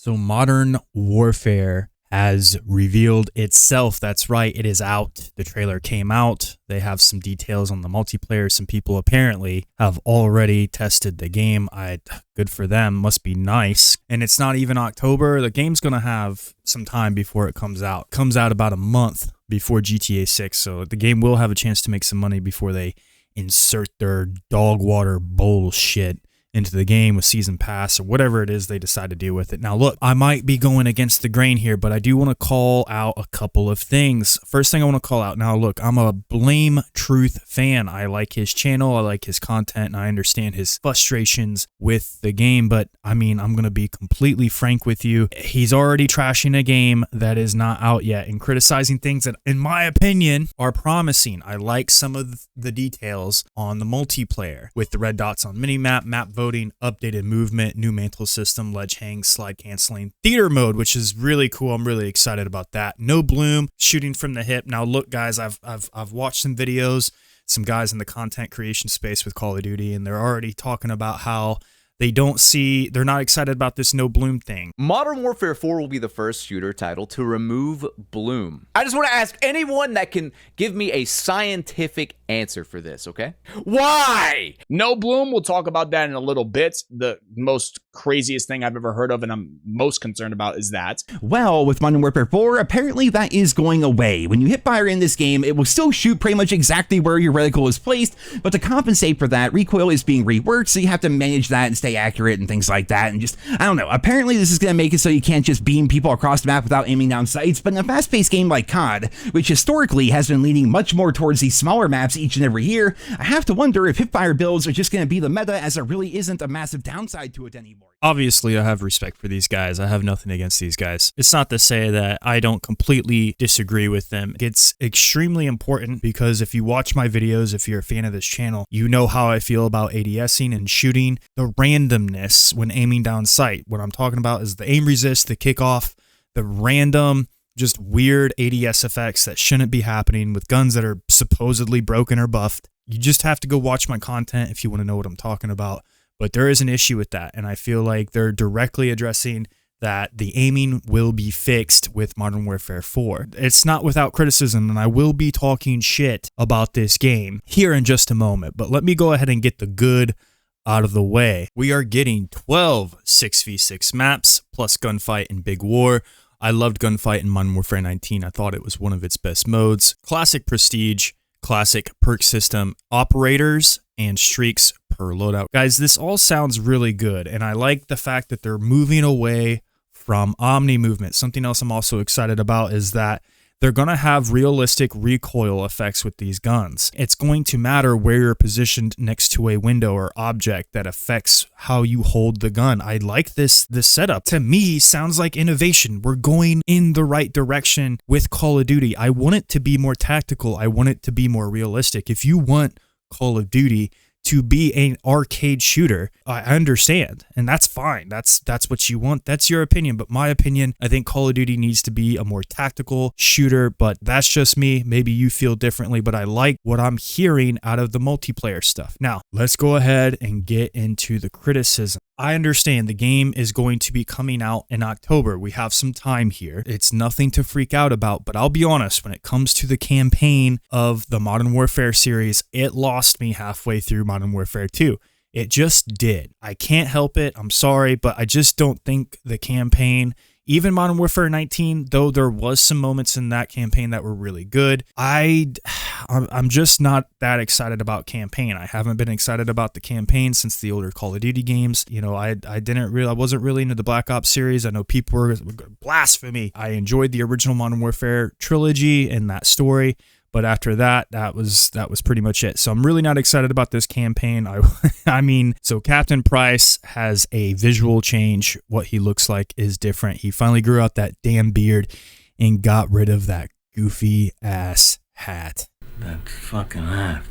So Modern Warfare has revealed itself. That's right, it is out. The trailer came out. They have some details on the multiplayer. Some people apparently have already tested the game. Good for them. Must be nice. And it's not even October. The game's going to have some time before it comes out. It comes out about a month before GTA 6. So the game will have a chance to make some money before they insert their dog water bullshit into the game with season pass or whatever it is they decide to do with it. Now look, I might be going against the grain here, but I do want to call out a couple of things. First thing I want to call out, now look, I'm a Blame Truth fan. I like his channel, I like his content, and I understand his frustrations with the game, but I mean, I'm going to be completely frank with you. He's already trashing a game that is not out yet and criticizing things that, in my opinion, are promising. I like some of the details on the multiplayer with the red dots on minimap, map voting, updated movement, new mantle system, ledge hang, slide canceling, theater mode, which is really cool. I'm really excited about that. No bloom, shooting from the hip. Now look, guys, I've watched some videos, some guys in the content creation space with Call of Duty, and they're already talking about how they're not excited about this no bloom thing. Modern Warfare 4 will be the first shooter title to remove bloom. I just want to ask anyone that can give me a scientific answer for this, okay? Why? No bloom, we'll talk about that in a little bit. The most craziest thing I've ever heard of and I'm most concerned about is that. Well, with Modern Warfare 4, apparently that is going away. When you hit fire in this game, it will still shoot pretty much exactly where your reticle is placed, but to compensate for that, recoil is being reworked, so you have to manage that and stay accurate and things like that, and just, I don't know, apparently this is going to make it so you can't just beam people across the map without aiming down sights, but in a fast-paced game like COD, which historically has been leaning much more towards these smaller maps each and every year, I have to wonder if hipfire builds are just going to be the meta, as there really isn't a massive downside to it anymore. Obviously, I have respect for these guys. I have nothing against these guys. It's not to say that I don't completely disagree with them. It's extremely important because if you watch my videos, if you're a fan of this channel, you know how I feel about ADSing and shooting. The randomness when aiming down sight. What I'm talking about is the aim resist, the kickoff, the random, just weird ADS effects that shouldn't be happening with guns that are supposedly broken or buffed. You just have to go watch my content if you want to know what I'm talking about. But there is an issue with that, and I feel like they're directly addressing that the aiming will be fixed with Modern Warfare 4. It's not without criticism, and I will be talking shit about this game here in just a moment, but let me go ahead and get the good out of the way. We are getting 12 6v6 maps, plus gunfight and big war. I loved gunfight in Modern Warfare 19. I thought it was one of its best modes. Classic prestige, classic perk system, operators, and streaks per loadout. Guys, this all sounds really good, and I like the fact that they're moving away from Omni movement. Something else I'm also excited about is that they're going to have realistic recoil effects with these guns. It's going to matter where you're positioned next to a window or object that affects how you hold the gun. I like this setup. To me, sounds like innovation. We're going in the right direction with Call of Duty. I want it to be more tactical. I want it to be more realistic. If you want Call of Duty to be an arcade shooter, I understand, and that's fine. That's what you want. That's your opinion, but my opinion, I think Call of Duty needs to be a more tactical shooter, but that's just me. Maybe you feel differently, but I like what I'm hearing out of the multiplayer stuff. Now, let's go ahead and get into the criticism. I understand the game is going to be coming out in October. We have some time here. It's nothing to freak out about, but I'll be honest, when it comes to the campaign of the Modern Warfare series, it lost me halfway through Modern Warfare 2. It just did. I can't help it. I'm sorry, but I just don't think the campaign, even Modern Warfare 19, though there was some moments in that campaign that were really good, I'm just not that excited about campaign. I haven't been excited about the campaign since the older Call of Duty games. You know, I wasn't really into the Black Ops series. I know people were blasphemy. I enjoyed the original Modern Warfare trilogy and that story. But after that, that was pretty much it. So I'm really not excited about this campaign. I mean, so Captain Price has a visual change. What he looks like is different. He finally grew out that damn beard and got rid of that goofy ass hat. That fucking hat.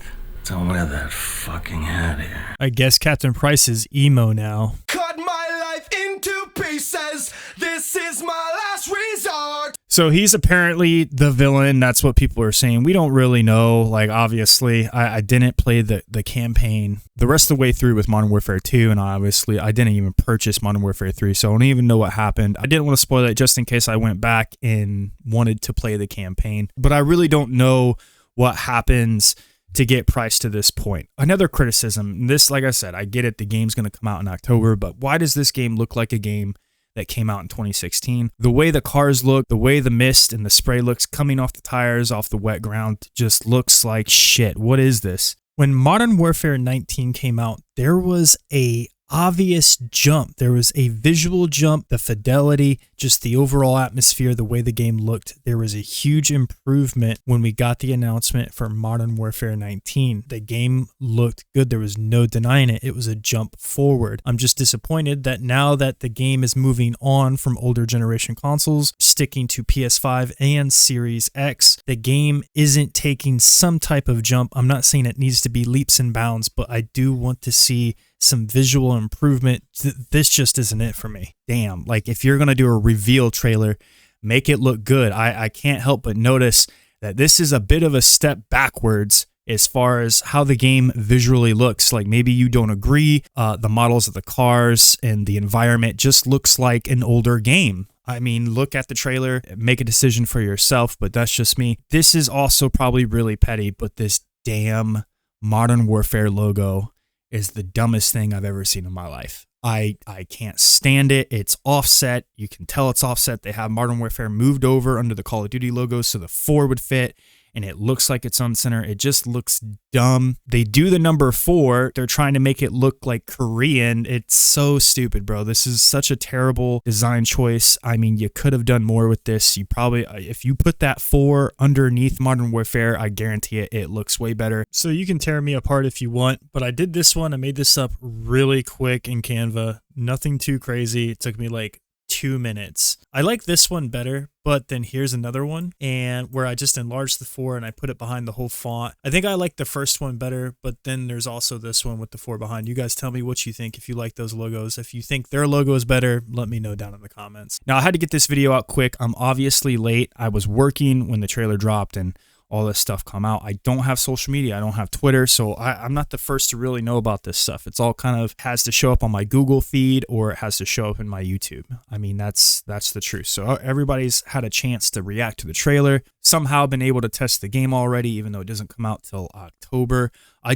Don't wear that fucking hat here. I guess Captain Price is emo now. Cut my life into pieces. This is my last resort. So he's apparently the villain. That's what people are saying. We don't really know. Like, obviously, I didn't play the campaign the rest of the way through with Modern Warfare 2, and obviously I didn't even purchase Modern Warfare 3, so I don't even know what happened. I didn't want to spoil it just in case I went back and wanted to play the campaign, but I really don't know what happens to get Price to this point. Another criticism, this, like I said, I get it, the game's going to come out in October, but why does this game look like a game that came out in 2016? The way the cars look, the way the mist and the spray looks coming off the tires, off the wet ground, just looks like shit. What is this? When Modern Warfare 19 came out, there was a obvious jump. There was a visual jump, the fidelity, just the overall atmosphere, the way the game looked. There was a huge improvement when we got the announcement for Modern Warfare 19. The game looked good. There was no denying it. It was a jump forward. I'm just disappointed that now that the game is moving on from older generation consoles, sticking to PS5 and Series X, the game isn't taking some type of jump. I'm not saying it needs to be leaps and bounds, but I do want to see some visual improvement. This just isn't it for me. Damn, like if you're going to do a reveal trailer, make it look good. I can't help but notice that this is a bit of a step backwards as far as how the game visually looks. Like maybe you don't agree. The models of the cars and the environment just looks like an older game. I mean, look at the trailer, make a decision for yourself, but that's just me. This is also probably really petty, but this damn Modern Warfare logo is the dumbest thing I've ever seen in my life. I can't stand it. It's offset. You can tell it's offset. They have Modern Warfare moved over under the Call of Duty logo so the 4 would fit, and it looks like it's on center. It just looks dumb. They do the number 4. They're trying to make it look like Korean. It's so stupid, bro. This is such a terrible design choice. I mean, you could have done more with this. You probably, if you put that 4 underneath Modern Warfare, I guarantee it looks way better. So you can tear me apart if you want, but I did this one. I made this up really quick in Canva. Nothing too crazy. It took me like 2 minutes. I like this one better, but then here's another one, and where I just enlarged the 4 and I put it behind the whole font. I think I like the first one better, but then there's also this one with the 4 behind. You guys tell me what you think, if you like those logos. If you think their logo is better, let me know down in the comments. Now, I had to get this video out quick. I'm obviously late. I was working when the trailer dropped and all this stuff come out. I don't have social media. I don't have Twitter, so I'm not the first to really know about this stuff. It's all kind of has to show up on my Google feed or it has to show up in my YouTube. I mean, that's the truth. So everybody's had a chance to react to the trailer. Somehow been able to test the game already, even though it doesn't come out till October. I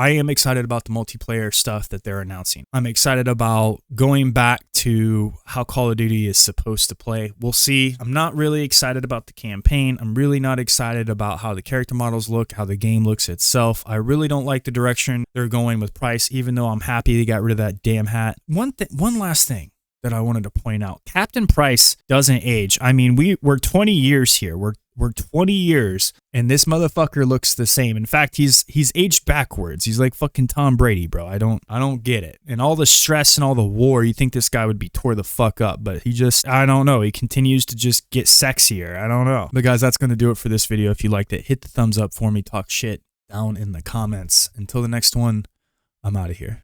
am excited about the multiplayer stuff that they're announcing. I'm excited about going back to how Call of Duty is supposed to play. We'll see. I'm not really excited about the campaign. I'm really not excited about how the character models look, how the game looks itself. I really don't like the direction they're going with Price, even though I'm happy they got rid of that damn hat. One last thing that I wanted to point out. Captain Price doesn't age. I mean, we're 20 years here. We're 20 years and this motherfucker looks the same. In fact, he's aged backwards. He's like fucking Tom Brady, bro. I don't get it. And all the stress and all the war, you think this guy would be tore the fuck up, but he just, I don't know. He continues to just get sexier. I don't know. But guys, that's going to do it for this video. If you liked it, hit the thumbs up for me. Talk shit down in the comments. Until the next one, I'm out of here.